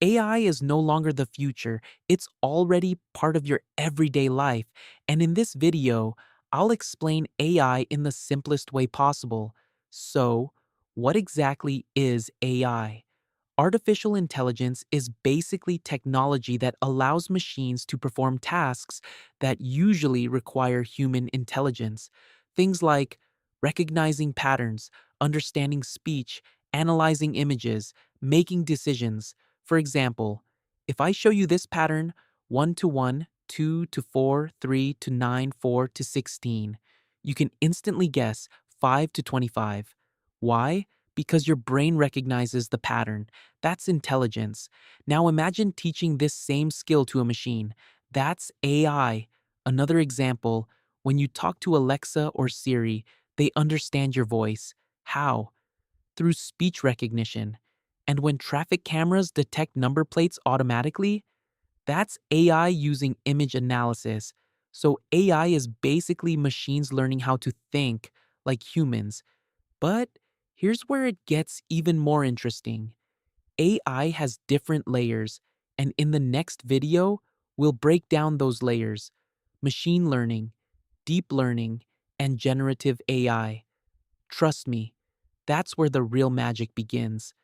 AI is no longer the future, it's already part of your everyday life. And in this video, I'll explain AI in the simplest way possible. So, what exactly is AI? Artificial intelligence is basically technology that allows machines to perform tasks that usually require human intelligence. Things like recognizing patterns, understanding speech, analyzing images, making decisions. For example, if I show you this pattern 1 to 1, 2 to 4, 3 to 9, 4 to 16, you can instantly guess 5 to 25. Why? Because your brain recognizes the pattern. That's intelligence. Now imagine teaching this same skill to a machine. That's AI. Another example, when you talk to Alexa or Siri, they understand your voice. How? Through speech recognition. And when traffic cameras detect number plates automatically, that's AI using image analysis. So AI is basically machines learning how to think like humans. But here's where it gets even more interesting. AI has different layers, and in the next video, we'll break down those layers: machine learning, deep learning, and generative AI. Trust me, that's where the real magic begins.